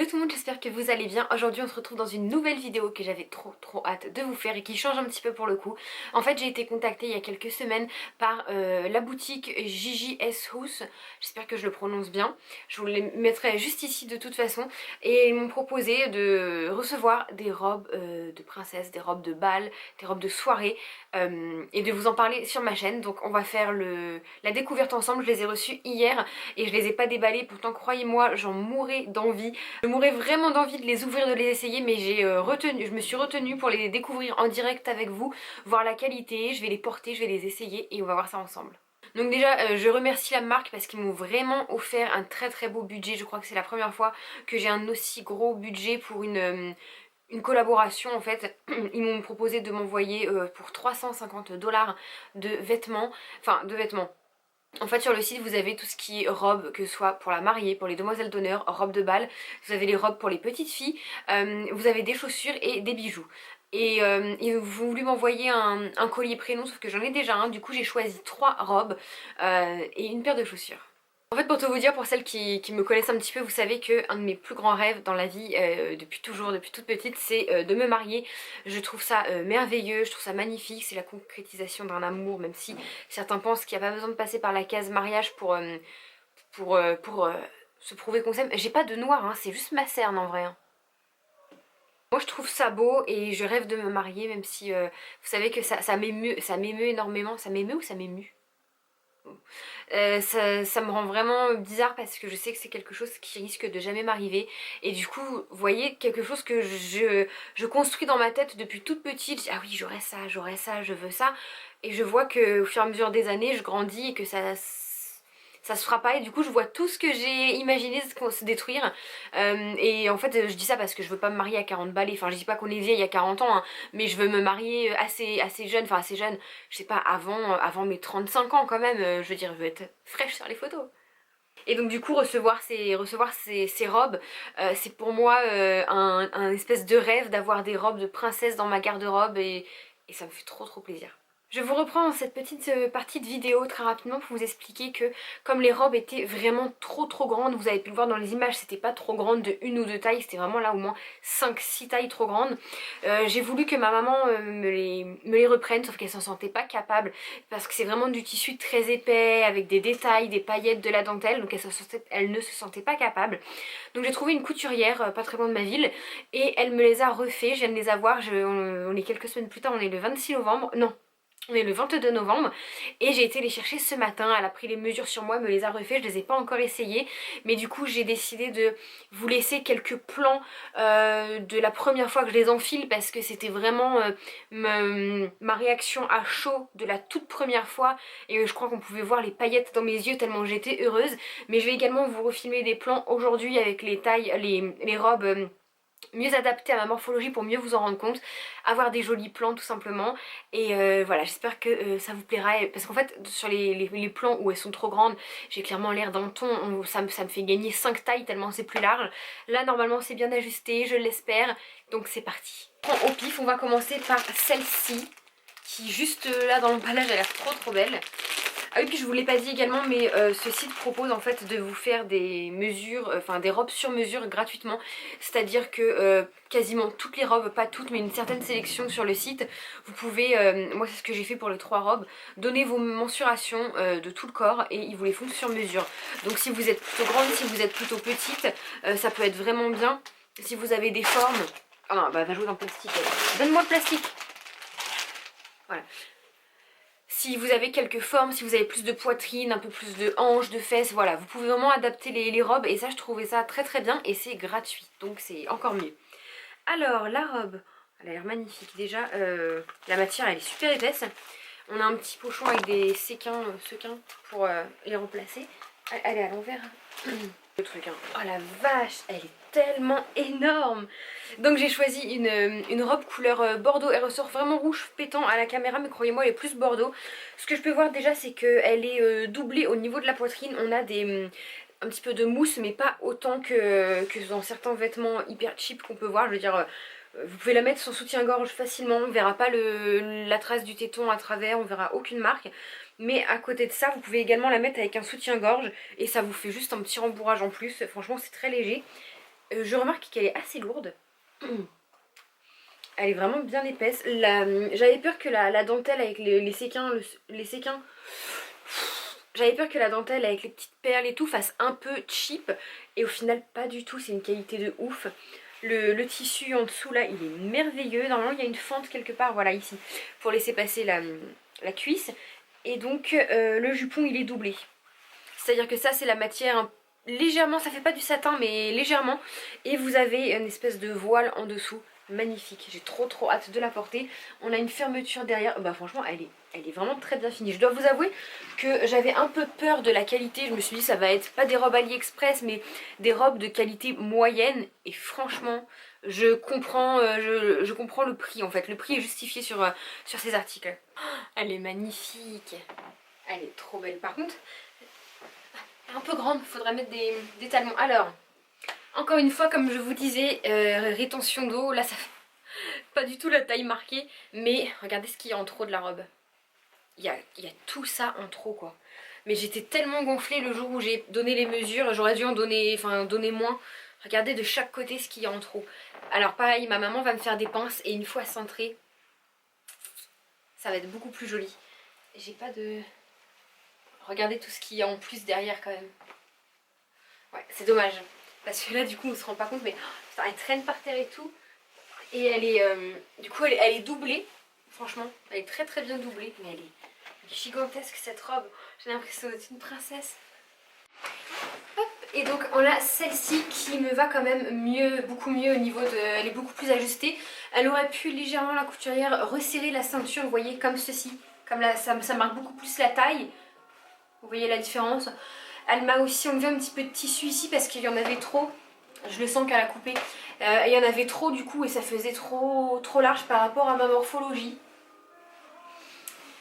tout le monde, j'espère que vous allez bien. Aujourd'hui on se retrouve dans une nouvelle vidéo que j'avais trop hâte de vous faire et qui change un petit peu pour le coup. En fait j'ai été contactée il y a quelques semaines par la boutique JJS House, j'espère que je le prononce bien. Je vous les mettrai juste ici de toute façon. Et ils m'ont proposé de recevoir des robes de princesse, des robes de bal, des robes de soirée et de vous en parler sur ma chaîne. Donc on va faire la découverte ensemble. Je les ai reçues hier et je les ai pas déballées, pourtant croyez-moi j'en mourais d'envie. Je mourais vraiment d'envie de les ouvrir, de les essayer, mais je me suis retenue pour les découvrir en direct avec vous, voir la qualité, je vais les porter, je vais les essayer et on va voir ça ensemble. Donc déjà je remercie la marque parce qu'ils m'ont vraiment offert un très beau budget. Je crois que c'est la première fois que j'ai un aussi gros budget pour une collaboration en fait. Ils m'ont proposé de m'envoyer pour 350$ de vêtements, en fait sur le site vous avez tout ce qui est robe, que ce soit pour la mariée, pour les demoiselles d'honneur, robe de bal, vous avez les robes pour les petites filles, vous avez des chaussures et des bijoux. Et ils ont voulu m'envoyer un collier prénom, sauf que j'en ai déjà un, du coup j'ai choisi 3 robes et une paire de chaussures. En fait pour tout vous dire, pour celles qui me connaissent un petit peu, vous savez que un de mes plus grands rêves dans la vie depuis toujours, depuis toute petite, c'est de me marier. Je trouve ça merveilleux, je trouve ça magnifique, c'est la concrétisation d'un amour, même si certains pensent qu'il n'y a pas besoin de passer par la case mariage pour se prouver qu'on s'aime. J'ai pas de noir, hein, c'est juste ma cerne en vrai. Hein. Moi je trouve ça beau et je rêve de me marier, même si vous savez que ça m'émeut énormément. Ça m'émeut ou ça m'émue? Ça me rend vraiment bizarre parce que je sais que c'est quelque chose qui risque de jamais m'arriver. Et du coup, vous voyez, quelque chose que je construis dans ma tête depuis toute petite. Je dis, ah oui, j'aurais ça, je veux ça. Et je vois que au fur et à mesure des années, je grandis et que ça se fera pas, et du coup je vois tout ce que j'ai imaginé se détruire. Et en fait je dis ça parce que je veux pas me marier à 40 balais, enfin je dis pas qu'on est vieille à 40 ans hein, mais je veux me marier assez jeune, enfin assez jeune, je sais pas, avant mes 35 ans quand même, je veux dire je veux être fraîche sur les photos. Et donc du coup recevoir ces robes, c'est pour moi un espèce de rêve d'avoir des robes de princesse dans ma garde-robe et ça me fait trop plaisir. Je vous reprends cette petite partie de vidéo très rapidement pour vous expliquer que comme les robes étaient vraiment trop grandes, vous avez pu le voir dans les images, c'était pas trop grande de une ou deux tailles, c'était vraiment là au moins 5-6 tailles trop grandes. J'ai voulu que ma maman me les reprenne, sauf qu'elle s'en sentait pas capable parce que c'est vraiment du tissu très épais avec des détails, des paillettes, de la dentelle, donc elle ne se sentait pas capable. Donc j'ai trouvé une couturière pas très loin de ma ville et elle me les a refait. Je viens de les avoir, on est quelques semaines plus tard, on est le 26 novembre, non, on est le 22 novembre et j'ai été les chercher ce matin. Elle a pris les mesures sur moi, me les a refait, je les ai pas encore essayés, mais du coup j'ai décidé de vous laisser quelques plans de la première fois que je les enfile parce que c'était vraiment ma réaction à chaud de la toute première fois et je crois qu'on pouvait voir les paillettes dans mes yeux tellement j'étais heureuse. Mais je vais également vous refilmer des plans aujourd'hui avec les tailles, les robes mieux adapté à ma morphologie pour mieux vous en rendre compte, avoir des jolis plans tout simplement. Et voilà, j'espère que ça vous plaira parce qu'en fait sur les plans où elles sont trop grandes, j'ai clairement l'air d'un thon, ça me fait gagner 5 tailles tellement c'est plus large. Là normalement c'est bien ajusté, je l'espère, donc c'est parti. Au pif, on va commencer par celle-ci qui juste là dans l'emballage a l'air trop belle. Ah oui, puis je vous l'ai pas dit également, mais ce site propose en fait de vous faire des mesures, enfin des robes sur mesure gratuitement. C'est-à-dire que quasiment toutes les robes, pas toutes, mais une certaine sélection sur le site, vous pouvez, moi c'est ce que j'ai fait pour les 3 robes, donner vos mensurations de tout le corps et ils vous les font sur mesure. Donc si vous êtes plutôt grande, si vous êtes plutôt petite, ça peut être vraiment bien. Si vous avez des formes... Ah non, bah va jouer dans le plastique. Donne-moi le plastique. Voilà. Si vous avez quelques formes, si vous avez plus de poitrine, un peu plus de hanches, de fesses, voilà, vous pouvez vraiment adapter les robes et ça je trouvais ça très bien et c'est gratuit, donc c'est encore mieux. Alors la robe, elle a l'air magnifique déjà, la matière elle est super épaisse, on a un petit pochon avec des sequins pour les remplacer. Elle est à l'envers. Le truc, hein. Oh la vache, elle est tellement énorme. Donc j'ai choisi une robe couleur bordeaux. Elle ressort vraiment rouge pétant à la caméra, mais croyez-moi elle est plus bordeaux. Ce que je peux voir déjà c'est qu'elle est doublée au niveau de la poitrine. On a un petit peu de mousse, mais pas autant que dans certains vêtements hyper cheap qu'on peut voir. Je veux dire, vous pouvez la mettre sans soutien-gorge facilement, on verra pas la trace du téton à travers, on verra aucune marque. Mais à côté de ça, vous pouvez également la mettre avec un soutien-gorge et ça vous fait juste un petit rembourrage en plus. Franchement, c'est très léger. Je remarque qu'elle est assez lourde. Elle est vraiment bien épaisse. J'avais peur que la dentelle avec les séquins, les séquins, j'avais peur que la dentelle avec les petites perles et tout fasse un peu cheap. Et au final, pas du tout. C'est une qualité de ouf. Le tissu en dessous là, il est merveilleux. Normalement, il y a une fente quelque part, voilà, ici, pour laisser passer la cuisse. Et donc, le jupon, il est doublé. C'est-à-dire que ça, c'est la matière légèrement, ça fait pas du satin, mais légèrement. Et vous avez une espèce de voile en dessous. Magnifique, j'ai trop hâte de la porter. On a une fermeture derrière, bah franchement elle est vraiment très bien finie. Je dois vous avouer que j'avais un peu peur de la qualité. Je me suis dit ça va être pas des robes AliExpress mais des robes de qualité moyenne. Et franchement je comprends, je comprends le prix en fait. Le prix est justifié sur ces articles. Elle est magnifique, elle est trop belle. Par contre elle est un peu grande, il faudrait mettre des talons. Alors encore une fois, comme je vous disais, rétention d'eau, là ça fait pas du tout la taille marquée, mais regardez ce qu'il y a en trop de la robe. Il y a tout ça en trop quoi. Mais j'étais tellement gonflée le jour où j'ai donné les mesures, j'aurais dû en donner, enfin donner moins. Regardez de chaque côté ce qu'il y a en trop. Alors pareil, ma maman va me faire des pinces et une fois centrée, ça va être beaucoup plus joli. J'ai pas de... Regardez tout ce qu'il y a en plus derrière quand même. Ouais, c'est dommage. Parce que là du coup on se rend pas compte mais putain, elle traîne par terre et tout. Et elle est du coup elle est doublée. Franchement, elle est très bien doublée. Mais elle est gigantesque cette robe. J'ai l'impression d'être une princesse. Hop, et donc on a celle-ci qui me va quand même mieux, beaucoup mieux au niveau de... Elle est beaucoup plus ajustée. Elle aurait pu légèrement la couturière resserrer la ceinture, vous voyez, comme ceci. Comme là, ça marque beaucoup plus la taille. Vous voyez la différence. Elle m'a aussi enlevé un petit peu de tissu ici parce qu'il y en avait trop. Je le sens qu'elle a coupé. Il y en avait trop du coup et ça faisait trop large par rapport à ma morphologie.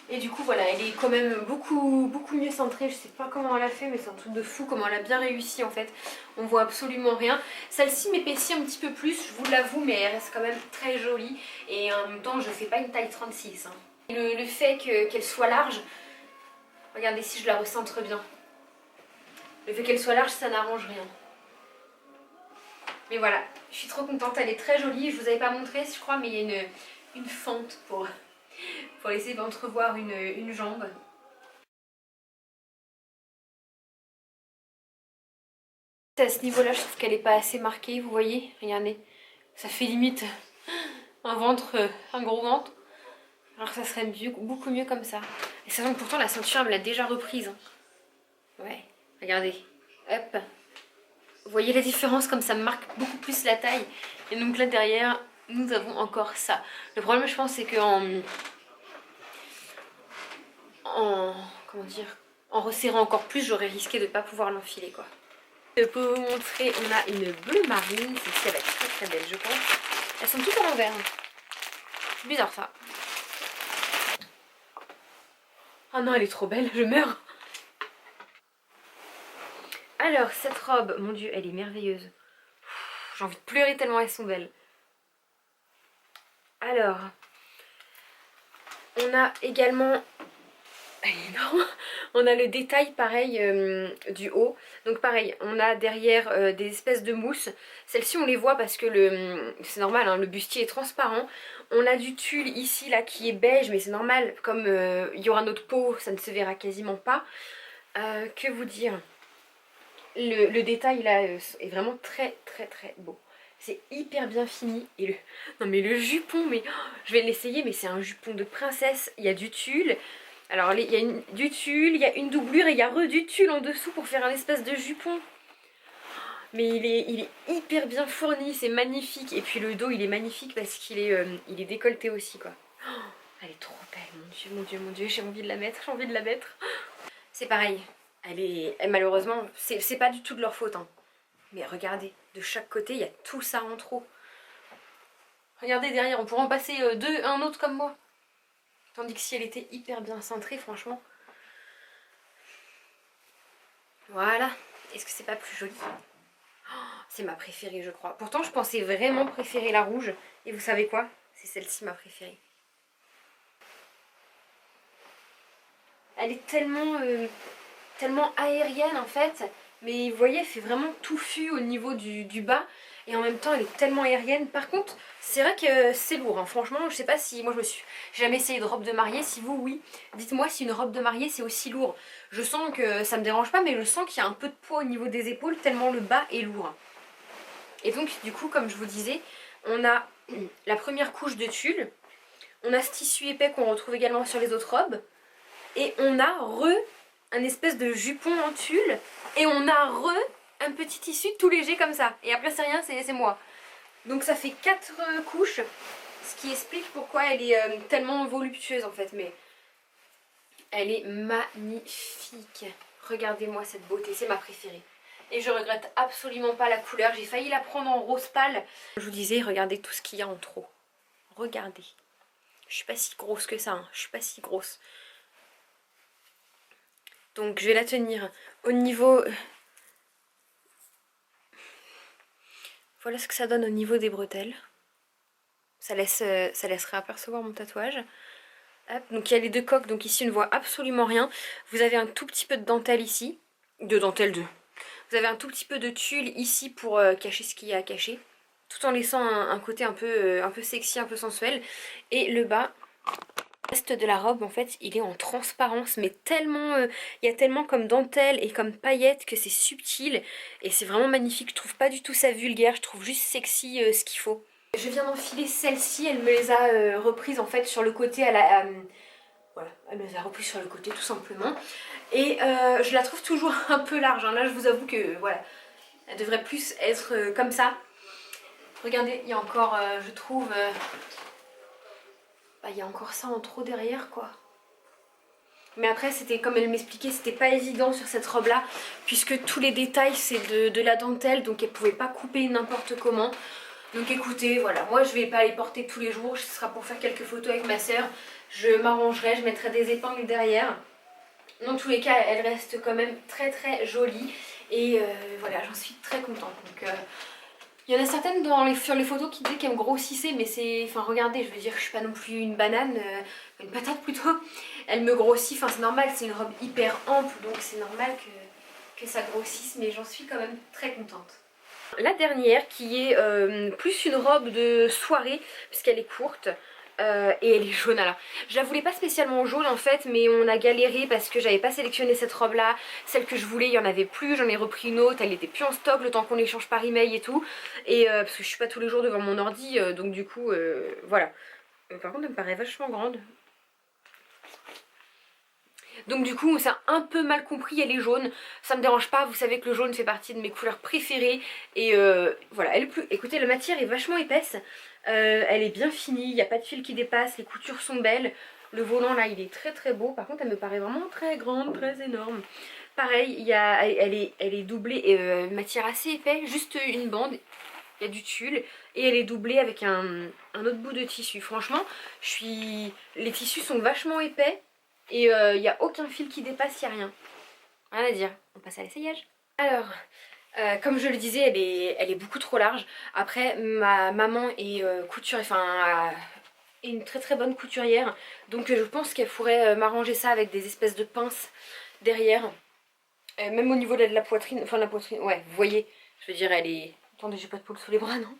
Et du coup voilà, elle est quand même beaucoup mieux centrée. Je sais pas comment elle a fait mais c'est un truc de fou comment elle a bien réussi en fait. On voit absolument rien. Celle-ci m'épaissit un petit peu plus, je vous l'avoue, mais elle reste quand même très jolie. Et en même temps je fais pas une taille 36. Hein. Le fait qu'elle soit large, regardez si je la recentre bien. Le fait qu'elle soit large, ça n'arrange rien. Mais voilà, je suis trop contente, elle est très jolie. Je vous avais pas montré, je crois, mais il y a une fente pour essayer d'entrevoir une jambe. À ce niveau-là, je trouve qu'elle n'est pas assez marquée, vous voyez, regardez. Ça fait limite un ventre, un gros ventre. Alors que ça serait beaucoup mieux comme ça. Et sachant que pourtant la ceinture, elle me l'a déjà reprise. Hein. Ouais, regardez. Hop. Vous voyez la différence, comme ça me marque beaucoup plus la taille. Et donc là derrière, nous avons encore ça. Le problème, je pense, c'est que comment dire, en resserrant encore plus, j'aurais risqué de ne pas pouvoir l'enfiler quoi. Pour vous montrer, on a une bleue marine. Celle-ci, elle va être très belle, je pense. Elles sont toutes à l'envers. C'est bizarre ça. Oh non, elle est trop belle, je meurs. Alors, cette robe, mon dieu, elle est merveilleuse. J'ai envie de pleurer tellement elles sont belles. Alors, on a également... Elle est énorme. On a le détail pareil du haut. Donc pareil, on a derrière des espèces de mousse. Celles-ci on les voit parce que c'est normal, hein, le bustier est transparent. On a du tulle ici là qui est beige, mais c'est normal. Comme il y aura notre peau, ça ne se verra quasiment pas. Que vous dire, le détail là est vraiment très beau. C'est hyper bien fini. Et non mais le jupon, mais je vais l'essayer, mais c'est un jupon de princesse. Il y a du tulle. Alors il y a du tulle, il y a une doublure et il y a du tulle en dessous pour faire un espèce de jupon. Mais il est hyper bien fourni, c'est magnifique. Et puis le dos il est magnifique parce qu'il est, il est décolleté aussi quoi. Oh, elle est trop belle, mon dieu, j'ai envie de la mettre, C'est pareil, malheureusement, c'est pas du tout de leur faute. Hein. Mais regardez, de chaque côté il y a tout ça en trop. Regardez derrière, on pourrait en passer un autre comme moi. Tandis que si elle était hyper bien centrée, franchement. Voilà. Est-ce que c'est pas plus joli? Oh, c'est ma préférée, je crois. Pourtant, je pensais vraiment préférer la rouge. Et vous savez quoi? C'est celle-ci ma préférée. Elle est tellement aérienne en fait. Mais vous voyez, elle fait vraiment touffu au niveau du bas. et en même temps elle est tellement aérienne. Par contre c'est vrai que c'est lourd, hein. Franchement je sais pas si, moi j'ai jamais essayé de robe de mariée, si vous oui, dites-moi si une robe de mariée c'est aussi lourd. Je sens que ça me dérange pas, mais je sens qu'il y a un peu de poids au niveau des épaules tellement le bas est lourd. Et donc du coup comme je vous disais, on a la première couche de tulle, on a ce tissu épais qu'on retrouve également sur les autres robes, et on a un espèce de jupon en tulle, et on a un petit tissu tout léger comme ça. Et après c'est rien, c'est moi. Donc ça fait 4 couches, ce qui explique pourquoi elle est tellement voluptueuse en fait. Mais elle est magnifique. Regardez-moi cette beauté, c'est ma préférée. Et je regrette absolument pas la couleur, j'ai failli la prendre en rose pâle. Je vous disais, regardez tout ce qu'il y a en trop. Regardez. Je suis pas si grosse que ça, hein. Je suis pas si grosse. Donc je vais la tenir au niveau... Voilà ce que ça donne au niveau des bretelles. Ça laisserait apercevoir mon tatouage. Hop, donc il y a les deux coques, donc ici on ne voit absolument rien. Vous avez un tout petit peu de dentelle ici. De dentelle 2. Vous avez un tout petit peu de tulle ici pour cacher ce qu'il y a à cacher. Tout en laissant un côté un peu sexy, un peu sensuel. Et le bas... Le reste de la robe en fait il est en transparence, mais tellement il y a tellement comme dentelle et comme paillettes que c'est subtil et c'est vraiment magnifique. Je trouve pas du tout ça vulgaire, je trouve juste sexy ce qu'il faut. Je viens d'enfiler celle-ci, elle me les a reprises en fait sur le côté, voilà, elle me les a reprises sur le côté tout simplement. Et je la trouve toujours un peu large, hein. Là je vous avoue que voilà, elle devrait plus être comme ça. Regardez, il y a encore je trouve... il y a encore ça en trop derrière quoi. Mais après c'était comme elle m'expliquait, c'était pas évident sur cette robe là, puisque tous les détails c'est de la dentelle, donc elle pouvait pas couper n'importe comment. Donc écoutez, voilà, moi je vais pas les porter tous les jours, ce sera pour faire quelques photos avec ma soeur. Je m'arrangerai, je mettrai des épingles derrière. Dans tous les cas elle reste quand même très très jolie. Et voilà, j'en suis très contente. Donc il y en a certaines sur les photos qui disaient qu'elles me grossissaient, mais c'est... Enfin regardez, je veux dire, je suis pas non plus une banane, une patate plutôt. Elle me grossit, enfin c'est normal, c'est une robe hyper ample, donc c'est normal que ça grossisse, mais j'en suis quand même très contente. La dernière qui est plus une robe de soirée, puisqu'elle est courte. Et elle est jaune. Alors je la voulais pas spécialement jaune en fait, mais on a galéré parce que j'avais pas sélectionné cette robe là. Celle que je voulais il y en avait plus, j'en ai repris une autre, elle était plus en stock le temps qu'on échange par email et tout. Et parce que je suis pas tous les jours devant mon ordi, donc du coup voilà. Par contre elle me paraît vachement grande. Donc du coup c'est un peu mal compris, elle est jaune, ça me dérange pas, vous savez que le jaune fait partie de mes couleurs préférées. Et voilà, elle est plus... Écoutez, la matière est vachement épaisse, elle est bien finie, il n'y a pas de fil qui dépasse, les coutures sont belles. Le volant là il est très très beau, par contre elle me paraît vraiment très grande, très énorme. Pareil, elle est doublée, matière assez épais, juste une bande, il y a du tulle. Et elle est doublée avec un autre bout de tissu. Franchement, les tissus sont vachement épais. Et il n'y a aucun fil qui dépasse, il n'y a rien. Rien à dire. On passe à l'essayage. Alors, comme je le disais, elle est beaucoup trop large. Après, ma maman est est une très très bonne couturière. Donc je pense qu'elle pourrait m'arranger ça avec des espèces de pinces derrière. Même au niveau de la poitrine, enfin la poitrine, ouais, vous voyez, je veux dire, elle est... Attendez, j'ai pas de poils sous les bras, non?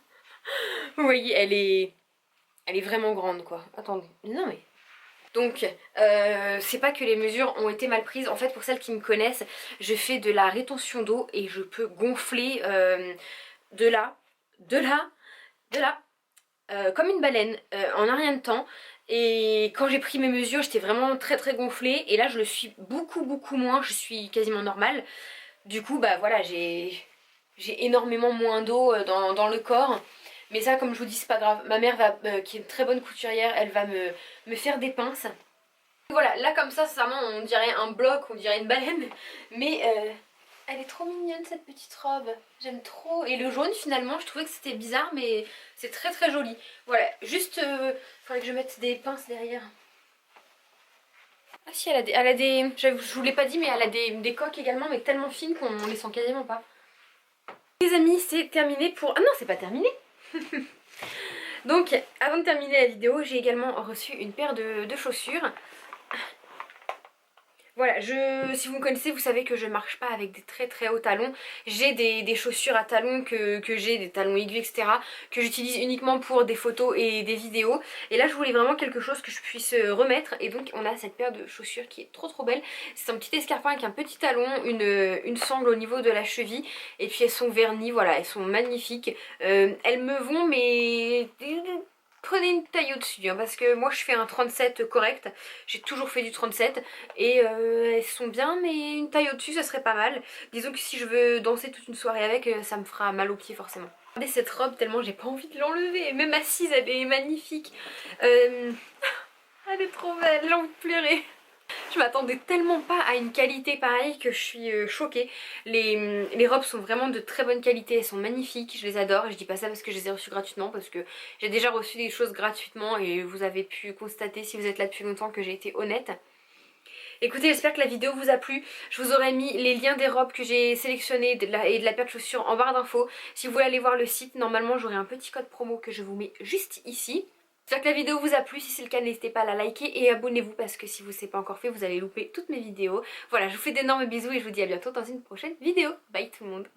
Vous voyez, elle est vraiment grande, quoi. Attendez, non mais... Donc, c'est pas que les mesures ont été mal prises. En fait, pour celles qui me connaissent, je fais de la rétention d'eau et je peux gonfler de là, de là, de là, comme une baleine, en un rien de temps. Et quand j'ai pris mes mesures, j'étais vraiment très très gonflée. Et là, je le suis beaucoup beaucoup moins. Je suis quasiment normale. Du coup, bah voilà, j'ai énormément moins d'eau dans le corps. Mais ça, comme je vous dis, c'est pas grave. Ma mère, qui est une très bonne couturière, elle va me faire des pinces. Voilà, là comme ça, sincèrement, on dirait un bloc, on dirait une baleine. Mais elle est trop mignonne cette petite robe. J'aime trop. Et le jaune, finalement, je trouvais que c'était bizarre, mais c'est très très joli. Voilà, juste, faudrait que je mette des pinces derrière. Ah si, elle a des... Je vous l'ai pas dit, mais elle a des coques également, mais tellement fines qu'on les sent quasiment pas. Les amis, c'est terminé pour... Ah non, c'est pas terminé. Donc, avant de terminer la vidéo, j'ai également reçu une paire de chaussures. Voilà, si vous me connaissez, vous savez que je marche pas avec des très très hauts talons. J'ai des chaussures à talons que j'ai, des talons aigus, etc. que j'utilise uniquement pour des photos et des vidéos. Et là, je voulais vraiment quelque chose que je puisse remettre. Et donc, on a cette paire de chaussures qui est trop trop belle. C'est un petit escarpin avec un petit talon, une sangle au niveau de la cheville. Et puis elles sont vernies, voilà, elles sont magnifiques. Elles me vont, mais prenez une taille au-dessus, hein, parce que moi je fais un 37 correct, j'ai toujours fait du 37 et elles sont bien, mais une taille au-dessus ça serait pas mal. Disons que si je veux danser toute une soirée avec, ça me fera mal aux pieds forcément. Regardez cette robe tellement j'ai pas envie de l'enlever, même assise elle est magnifique. Elle est trop belle, j'ai envie de pleurer. Je m'attendais tellement pas à une qualité pareille que je suis choquée. Les robes sont vraiment de très bonne qualité, elles sont magnifiques, je les adore. Et je dis pas ça parce que je les ai reçues gratuitement, parce que j'ai déjà reçu des choses gratuitement et vous avez pu constater si vous êtes là depuis longtemps que j'ai été honnête. Écoutez, j'espère que la vidéo vous a plu. Je vous aurai mis les liens des robes que j'ai sélectionnées et de la paire de chaussures en barre d'infos. Si vous voulez aller voir le site, normalement j'aurai un petit code promo que je vous mets juste ici. J'espère que la vidéo vous a plu, si c'est le cas n'hésitez pas à la liker et abonnez-vous parce que si vous ne l'avez pas encore fait vous allez louper toutes mes vidéos. Voilà, je vous fais d'énormes bisous et je vous dis à bientôt dans une prochaine vidéo. Bye tout le monde.